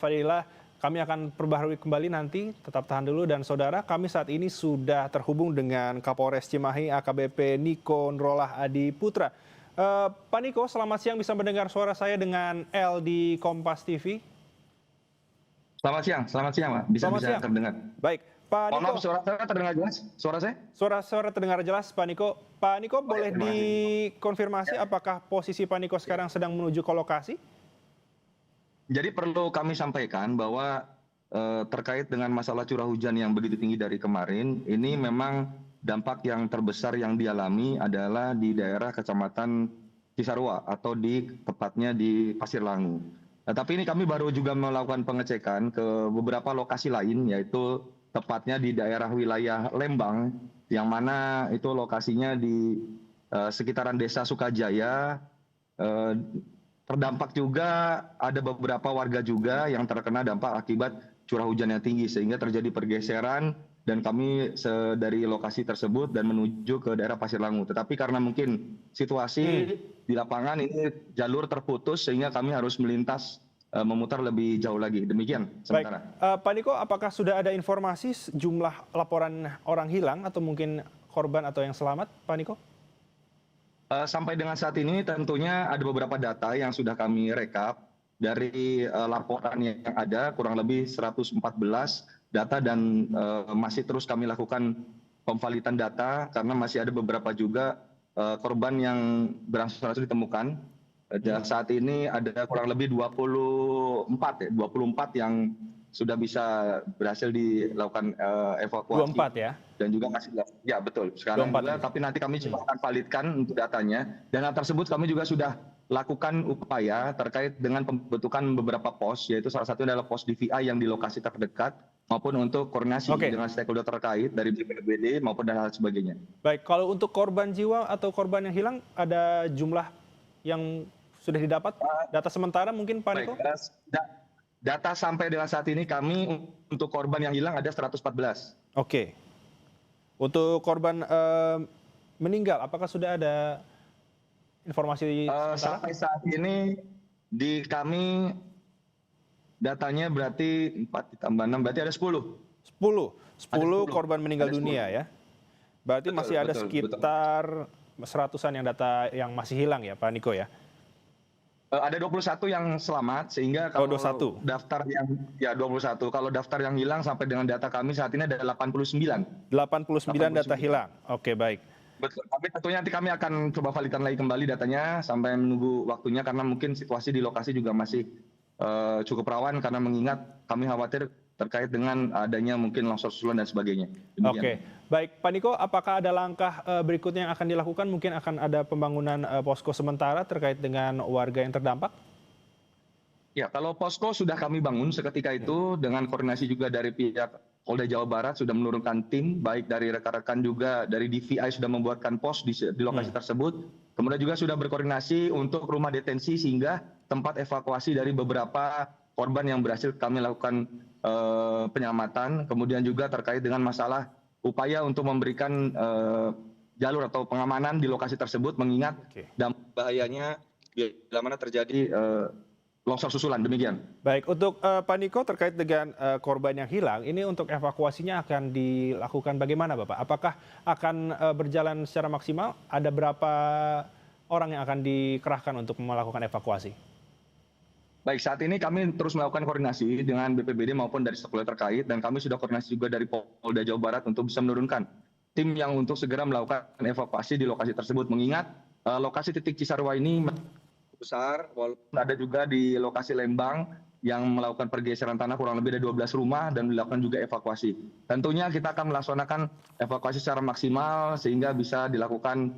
Fadila, kami akan perbaharui kembali nanti, tetap tahan dulu. Dan saudara, kami saat ini sudah terhubung dengan Kapolres Cimahi AKBP Niko Nurullah Adi Putra. Pak Niko, selamat siang, bisa mendengar suara saya dengan L di Kompas TV? Selamat siang, Pak. Bisa Selamat siang. terdengar. Baik, Pak Mohon Niko. maaf, suara saya terdengar jelas? Suara saya? Suara terdengar jelas, Pak Niko. Pak Niko, boleh terima kasih. dikonfirmasi apakah posisi Pak Niko sekarang sedang menuju ke lokasi? Jadi perlu kami sampaikan bahwa terkait dengan masalah curah hujan yang begitu tinggi dari kemarin, ini memang dampak yang terbesar yang dialami adalah di daerah Kecamatan Cisarua atau tepatnya di Pasir Langu. Nah, tapi ini kami baru juga melakukan pengecekan ke beberapa lokasi lain, yaitu tepatnya di daerah wilayah Lembang, yang mana itu lokasinya di sekitaran Desa Sukajaya. Terdampak juga ada beberapa warga juga yang terkena dampak akibat curah hujan yang tinggi, sehingga terjadi pergeseran dan kami dari lokasi tersebut dan menuju ke daerah Pasir Langu. Tetapi karena mungkin situasi di lapangan ini jalur terputus, sehingga kami harus melintas memutar lebih jauh lagi. Demikian sementara. Baik, Pak Niko, apakah sudah ada informasi jumlah laporan orang hilang atau mungkin korban atau yang selamat, Pak Niko? Sampai dengan saat ini tentunya ada beberapa data yang sudah kami rekap dari laporan yang ada, kurang lebih 114 data, dan masih terus kami lakukan pemvalidan data karena masih ada beberapa juga korban yang berangsur-angsur ditemukan. Saat ini ada kurang lebih 24 yang sudah bisa berhasil dilakukan evakuasi. 24 ya? Dan juga masih, ya betul, sekarang juga, tapi nanti kami coba akan validkan untuk datanya. Dan hal tersebut kami juga sudah lakukan upaya terkait dengan pembentukan beberapa pos, yaitu salah satunya adalah pos DVI yang di lokasi terdekat, maupun untuk koordinasi dengan stakeholder terkait dari BPBD maupun dan hal sebagainya. Baik, kalau untuk korban jiwa atau korban yang hilang, ada jumlah yang sudah didapat? Data sementara mungkin, Pak Niko? Data sampai dengan saat ini kami untuk korban yang hilang ada 114. Oke. Untuk korban meninggal, apakah sudah ada informasi sementara? Sampai saat ini di kami datanya berarti 4 ditambah 6, berarti ada 10. 10 korban meninggal dunia ya? Berarti masih ada sekitar seratusan yang data yang masih hilang ya, Pak Niko ya? Ada 21 yang selamat, sehingga kalau daftar yang 21, kalau daftar yang hilang sampai dengan data kami saat ini ada 89. 89 data hilang. Oke, baik. Betul. Tapi tentunya nanti kami akan coba validkan lagi kembali datanya sampai menunggu waktunya, karena mungkin situasi di lokasi juga masih cukup rawan, karena mengingat kami khawatir terkait dengan adanya mungkin longsor susulan dan sebagainya. Demikian. Oke, baik, Pak Niko, apakah ada langkah berikutnya yang akan dilakukan? Mungkin akan ada pembangunan posko sementara terkait dengan warga yang terdampak? Ya, kalau posko sudah kami bangun seketika itu dengan koordinasi juga dari pihak Polda Jawa Barat, sudah menurunkan tim, baik dari rekan-rekan juga dari DVI sudah membuatkan pos di lokasi tersebut. Kemudian juga sudah berkoordinasi untuk rumah detensi, sehingga tempat evakuasi dari beberapa korban yang berhasil kami lakukan penyelamatan. Kemudian juga terkait dengan masalah upaya untuk memberikan jalur atau pengamanan di lokasi tersebut, mengingat dampak bahayanya bila mana terjadi longsor susulan. Demikian. Baik, untuk Pak Niko, terkait dengan korban yang hilang, ini untuk evakuasinya akan dilakukan bagaimana, Bapak? Apakah akan berjalan secara maksimal? Ada berapa orang yang akan dikerahkan untuk melakukan evakuasi? Baik, saat ini kami terus melakukan koordinasi dengan BPBD maupun dari stakeholder terkait, dan kami sudah koordinasi juga dari Polda Jawa Barat untuk bisa menurunkan tim yang untuk segera melakukan evakuasi di lokasi tersebut. Mengingat lokasi titik Cisarua ini besar, walaupun ada juga di lokasi Lembang yang melakukan pergeseran tanah kurang lebih ada 12 rumah dan dilakukan juga evakuasi. Tentunya kita akan melaksanakan evakuasi secara maksimal sehingga bisa dilakukan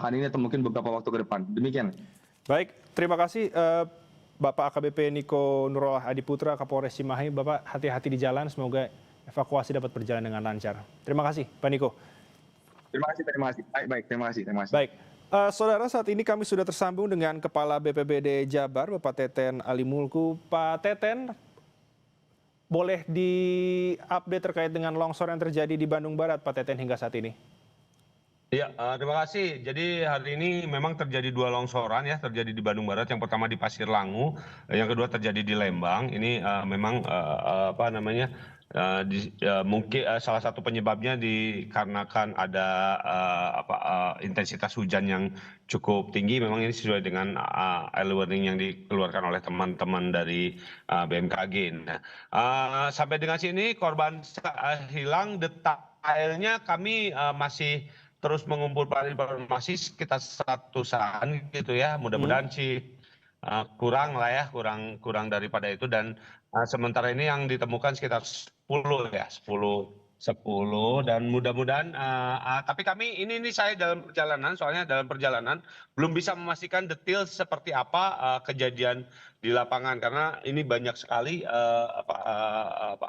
hari ini atau mungkin beberapa waktu ke depan. Demikian. Baik, terima kasih Bapak AKBP Niko Nurullah Adi Putra, Kapolres Cimahi. Bapak hati-hati di jalan, semoga evakuasi dapat berjalan dengan lancar. Terima kasih, Pak Niko. Terima kasih. Baik, terima kasih. Baik. Saudara, saat ini kami sudah tersambung dengan Kepala BPBD Jabar, Bapak Teten Ali Mulku. Pak Teten, boleh di-update terkait dengan longsor yang terjadi di Bandung Barat, Pak Teten, hingga saat ini? Iya, terima kasih. Jadi hari ini memang terjadi dua longsoran ya, terjadi di Bandung Barat. Yang pertama di Pasir Langu, yang kedua terjadi di Lembang. Ini memang apa namanya, mungkin salah satu penyebabnya dikarenakan ada intensitas hujan yang cukup tinggi. Memang ini sesuai dengan early warning yang dikeluarkan oleh teman-teman dari BMKG. Nah, sampai dengan sini korban hilang, detailnya kami masih terus mengumpulkan informasi sekitar 100-an gitu ya. Mudah-mudahan sih kurang lah ya, kurang daripada itu. Dan sementara ini yang ditemukan sekitar 10 ya, 10 dan mudah-mudahan tapi kami ini saya dalam perjalanan, soalnya dalam perjalanan belum bisa memastikan detail seperti apa kejadian di lapangan karena ini banyak sekali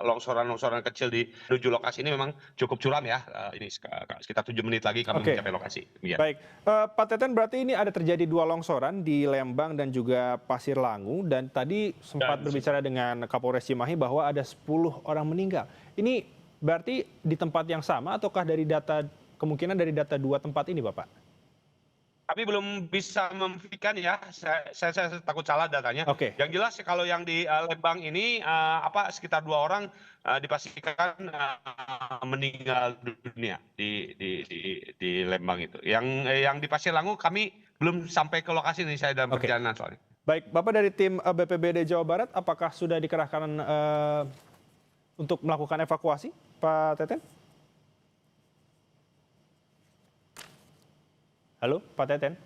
longsoran-longsoran kecil di menuju lokasi ini memang cukup curam ya. Ini sekitar 7 menit lagi kami Oke, mencapai lokasi. Iya. baik. Pak Teten, berarti ini ada terjadi dua longsoran di Lembang dan juga Pasir Langu, dan tadi sempat berbicara dengan Kapolres Cimahi bahwa ada 10 orang meninggal. Ini berarti di tempat yang sama ataukah kemungkinan dari data dua tempat ini, Bapak? Kami belum bisa memastikan ya, saya takut salah datanya. Oke, Yang jelas kalau yang di Lembang ini sekitar 2 orang dipastikan meninggal dunia di Lembang itu. Yang di Pasir Langu kami belum sampai ke lokasi nih, saya dalam oke. perjalanan soalnya. Baik, Bapak dari tim BPBD Jawa Barat, apakah sudah dikerahkan untuk melakukan evakuasi, Pak Teten? Halo, Pak Teten?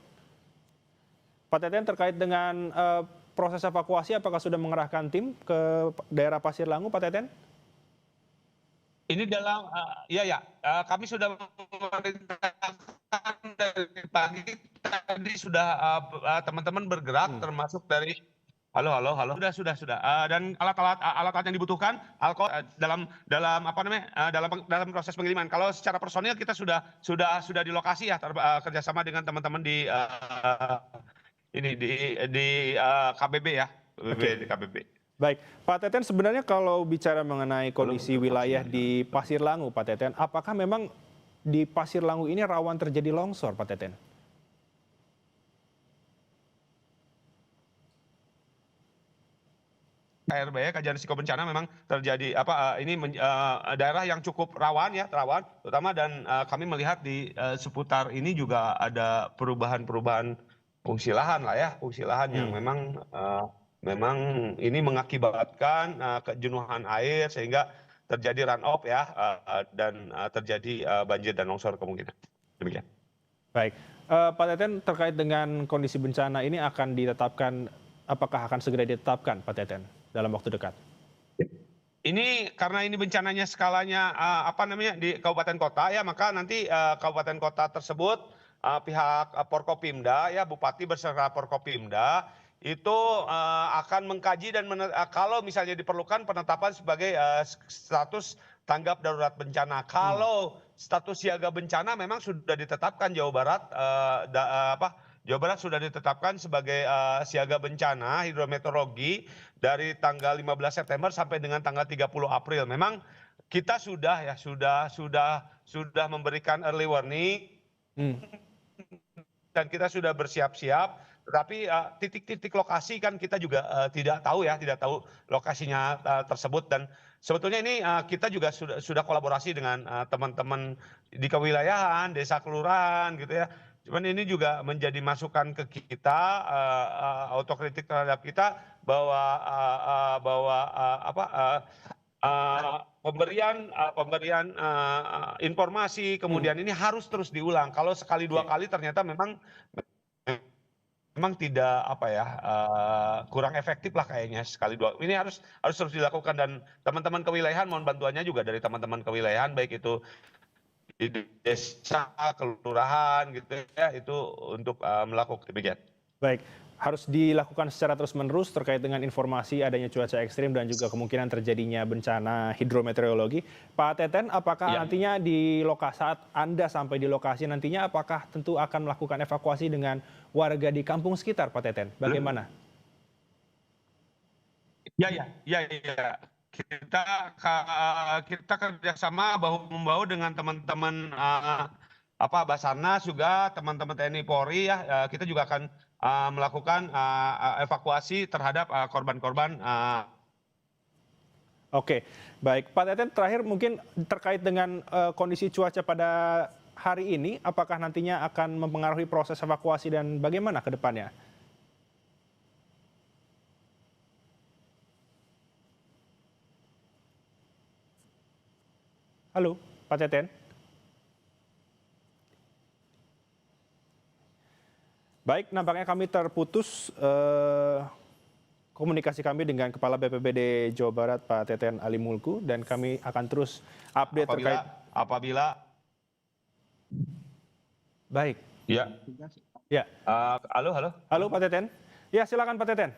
Pak Teten, terkait dengan proses evakuasi, apakah sudah mengerahkan tim ke daerah Pasir Langu, Pak Teten? Ini dalam kami sudah memerintahkan dari pagi tadi sudah teman-teman bergerak termasuk dari sudah. Dan alat-alat yang dibutuhkan dalam proses pengiriman. Kalau secara personil kita sudah di lokasi ya, kerjasama dengan teman-teman di KBB ya, Oke. di KBB. Baik, Pak Teten, sebenarnya kalau bicara mengenai kondisi wilayah di Pasir Langu, Pak Teten, apakah memang di Pasir Langu ini rawan terjadi longsor, Pak Teten? KRB, kajian risiko bencana, memang terjadi daerah yang cukup rawan, terutama, dan kami melihat di seputar ini juga ada perubahan fungsi lahan yang memang ini mengakibatkan kejenuhan air sehingga terjadi run off ya, dan terjadi banjir dan longsor kemungkinan. Demikian. Baik, Pak Teten, terkait dengan kondisi bencana ini apakah akan segera ditetapkan, Pak Teten, dalam waktu dekat? Ini karena ini bencananya skalanya di kabupaten kota ya, maka nanti kabupaten kota tersebut pihak Forkopimda ya, Bupati beserta Forkopimda itu akan mengkaji dan kalau misalnya diperlukan penetapan sebagai status tanggap darurat bencana. Kalau status siaga bencana memang sudah ditetapkan Jawa Barat, Jawa Barat sudah ditetapkan sebagai siaga bencana hidrometeorologi dari tanggal 15 September sampai dengan tanggal 30 April. Memang kita sudah memberikan early warning dan kita sudah bersiap-siap. Tetapi titik-titik lokasi kan kita juga tidak tahu lokasinya tersebut, dan sebetulnya ini kita juga sudah kolaborasi dengan teman-teman di kewilayahan, desa kelurahan gitu ya. Cuman ini juga menjadi masukan ke kita, autokritik terhadap kita bahwa pemberian informasi kemudian ini harus terus diulang. Kalau sekali dua kali ternyata memang tidak kurang efektif lah kayaknya sekali dua. Ini harus terus dilakukan, dan teman-teman kewilayahan mohon bantuannya juga dari teman-teman kewilayahan, baik itu di desa, kelurahan gitu ya, itu untuk melakukan demikian. Baik, harus dilakukan secara terus-menerus terkait dengan informasi adanya cuaca ekstrim dan juga kemungkinan terjadinya bencana hidrometeorologi. Pak Teten, apakah nantinya saat Anda sampai di lokasi nantinya, apakah tentu akan melakukan evakuasi dengan warga di kampung sekitar, Pak Teten? Bagaimana? Ya. Kita kerjasama bahu membahu dengan teman-teman Basarnas juga teman-teman TNI Polri ya, kita juga akan melakukan evakuasi terhadap korban-korban. Oke, baik. Pak Teten, terakhir mungkin terkait dengan kondisi cuaca pada hari ini, apakah nantinya akan mempengaruhi proses evakuasi dan bagaimana ke depannya? Halo, Pak Teten. Baik, nampaknya kami terputus komunikasi kami dengan Kepala BPBD Jawa Barat, Pak Teten Ali Mulku, dan kami akan terus update terkait. Apabila Baik. ya. Ya. Halo. Halo, Pak Teten. Ya, silakan Pak Teten.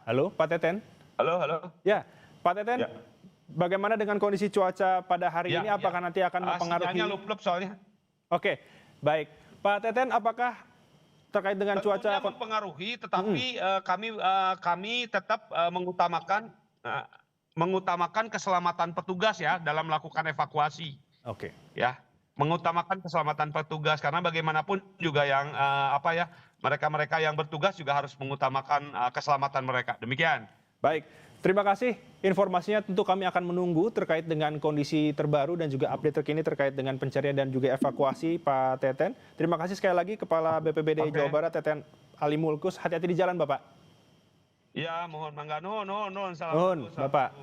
Halo, Pak Teten. Halo. Ya, Pak Teten. Ya. Bagaimana dengan kondisi cuaca pada hari ini? Apakah nanti akan mempengaruhi? Sinyalnya lup-lup soalnya. Oke, baik. Pak Teten, apakah terkait dengan Tentunya cuaca? mempengaruhi, tetapi kami tetap mengutamakan keselamatan petugas ya dalam melakukan evakuasi. Oke. Ya, mengutamakan keselamatan petugas karena bagaimanapun juga yang mereka-mereka yang bertugas juga harus mengutamakan keselamatan mereka. Demikian. Baik, terima kasih informasinya. Tentu kami akan menunggu terkait dengan kondisi terbaru dan juga update terkini terkait dengan pencarian dan juga evakuasi, Pak Teten. Terima kasih sekali lagi Kepala BPBD Jawa Barat, Teten Ali Mulkus. Hati-hati di jalan, Bapak. Ya, mohon mangga. Nuhun. Nuhun, Bapak.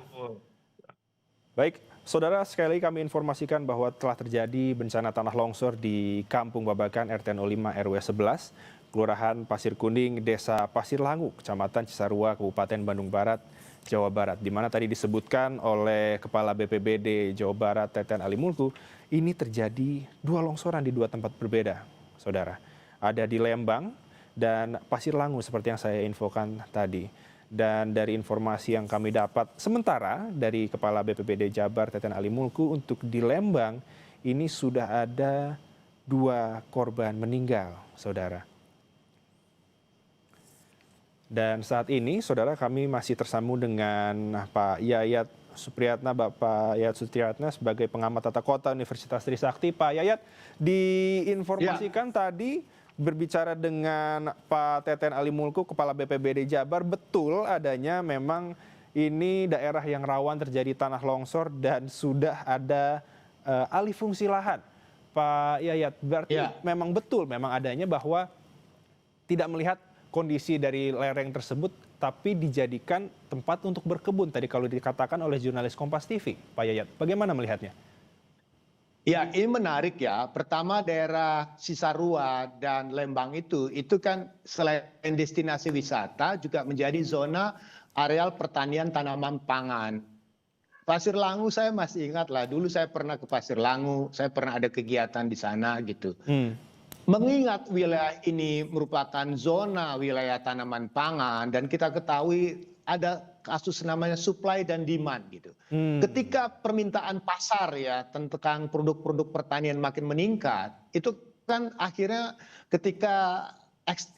Baik, saudara, sekali lagi kami informasikan bahwa telah terjadi bencana tanah longsor di Kampung Babakan RT 05 RW 11, Kelurahan Pasir Kuning, Desa Pasir Langu, Kecamatan Cisarua, Kabupaten Bandung Barat, Jawa Barat, di mana tadi disebutkan oleh Kepala BPBD Jawa Barat, Teten Ali Mulku, ini terjadi dua longsoran di dua tempat berbeda, saudara. Ada di Lembang dan Pasir Langu seperti yang saya infokan tadi. Dan dari informasi yang kami dapat sementara dari Kepala BPBD Jabar, Teten Ali Mulku, untuk di Lembang ini sudah ada 2 korban meninggal, saudara. Dan saat ini, saudara, kami masih tersambung dengan Pak Yayat Supriyatna, Bapak Yayat Supriyatna sebagai pengamat tata kota Universitas Trisakti. Pak Yayat, diinformasikan tadi berbicara dengan Pak Teten Ali Mulku, Kepala BPBD Jabar, betul adanya memang ini daerah yang rawan terjadi tanah longsor dan sudah ada alih fungsi lahan. Pak Yayat, berarti memang betul memang adanya bahwa tidak melihat kondisi dari lereng tersebut, tapi dijadikan tempat untuk berkebun. Tadi kalau dikatakan oleh jurnalis Kompas TV, Pak Yayat, bagaimana melihatnya? Ya, ini menarik ya. Pertama, daerah Cisarua dan Lembang itu kan selain destinasi wisata juga menjadi zona areal pertanian tanaman pangan. Pasir Langu saya masih ingat lah, dulu saya pernah ke Pasir Langu, saya pernah ada kegiatan di sana gitu. Mengingat wilayah ini merupakan zona wilayah tanaman pangan dan kita ketahui ada kasus namanya supply dan demand gitu. Ketika permintaan pasar ya tentang produk-produk pertanian makin meningkat, itu kan akhirnya ketika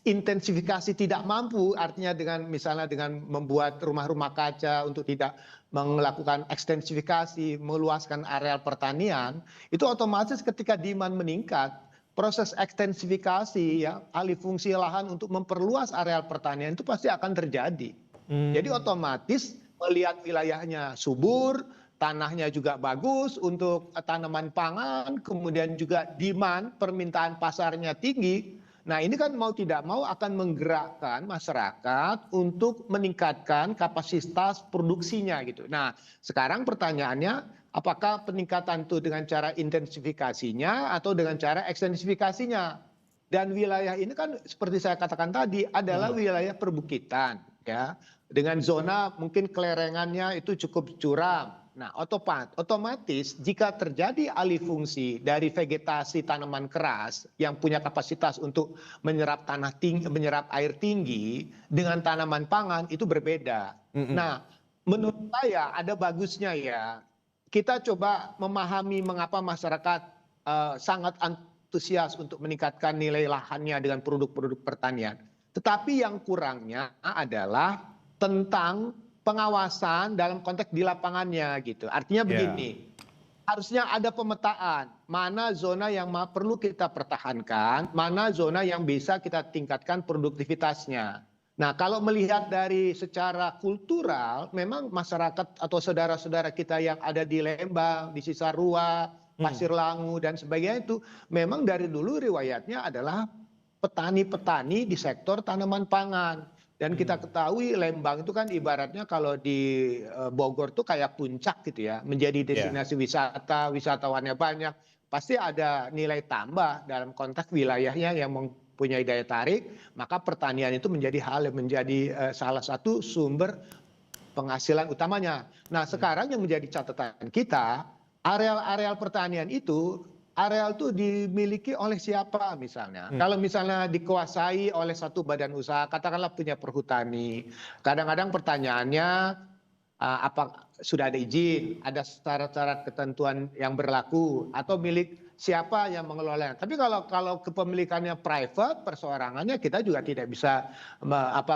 intensifikasi tidak mampu, artinya dengan misalnya dengan membuat rumah-rumah kaca untuk tidak melakukan ekstensifikasi, meluaskan areal pertanian, itu otomatis ketika demand meningkat, proses ekstensifikasi ya alih fungsi lahan untuk memperluas areal pertanian itu pasti akan terjadi. Jadi otomatis melihat wilayahnya subur, tanahnya juga bagus untuk tanaman pangan, kemudian juga demand permintaan pasarnya tinggi. Nah, ini kan mau tidak mau akan menggerakkan masyarakat untuk meningkatkan kapasitas produksinya gitu. Nah, sekarang pertanyaannya apakah peningkatan itu dengan cara intensifikasinya atau dengan cara ekstensifikasinya? Dan wilayah ini kan seperti saya katakan tadi adalah wilayah perbukitan ya. Dengan zona mungkin kelerengannya itu cukup curam. Nah, otomatis jika terjadi alih fungsi dari vegetasi tanaman keras yang punya kapasitas untuk menyerap tanah tinggi, menyerap air tinggi dengan tanaman pangan itu berbeda. Nah, menurut saya ada bagusnya ya. Kita coba memahami mengapa masyarakat sangat antusias untuk meningkatkan nilai lahannya dengan produk-produk pertanian. Tetapi yang kurangnya adalah tentang pengawasan dalam konteks di lapangannya gitu. Artinya begini, harusnya ada pemetaan mana zona yang perlu kita pertahankan, mana zona yang bisa kita tingkatkan produktivitasnya. Nah, kalau melihat dari secara kultural, memang masyarakat atau saudara-saudara kita yang ada di Lembang, di Cisarua, Pasir Langu dan sebagainya itu memang dari dulu riwayatnya adalah petani-petani di sektor tanaman pangan. Dan kita ketahui Lembang itu kan ibaratnya kalau di Bogor tuh kayak puncak gitu ya, menjadi destinasi wisata, wisatawannya banyak, pasti ada nilai tambah dalam konteks wilayahnya yang mempunyai daya tarik, maka pertanian itu menjadi hal yang menjadi salah satu sumber penghasilan utamanya. Nah, sekarang yang menjadi catatan kita, areal-areal pertanian itu areal itu dimiliki oleh siapa misalnya. Kalau misalnya dikuasai oleh satu badan usaha, katakanlah punya perhutani. Kadang-kadang pertanyaannya, apa sudah ada izin, ada syarat-syarat ketentuan yang berlaku, atau milik siapa yang mengelolanya. Tapi kalau kepemilikannya private, perseorangannya kita juga tidak bisa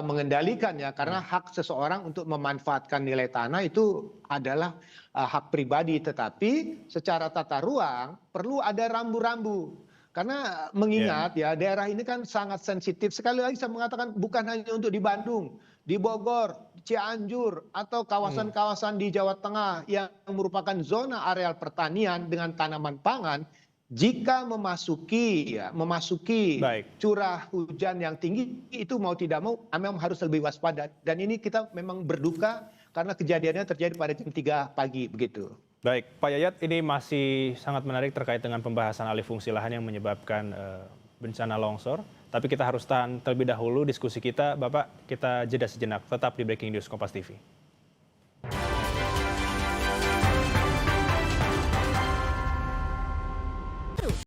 mengendalikan ya, karena hak seseorang untuk memanfaatkan nilai tanah itu adalah hak pribadi, tetapi secara tata ruang perlu ada rambu-rambu. Karena mengingat ya daerah ini kan sangat sensitif. Sekali lagi saya mengatakan bukan hanya untuk di Bandung, di Bogor, Cianjur, atau kawasan-kawasan di Jawa Tengah yang merupakan zona areal pertanian dengan tanaman pangan, jika memasuki curah hujan yang tinggi itu mau tidak mau memang harus lebih waspada. Dan ini kita memang berduka karena kejadiannya terjadi pada jam 3 pagi begitu. Baik, Pak Yayat, ini masih sangat menarik terkait dengan pembahasan alih fungsi lahan yang menyebabkan bencana longsor. Tapi kita harus tahan terlebih dahulu diskusi kita. Bapak, kita jeda sejenak. Tetap di Breaking News Kompas TV.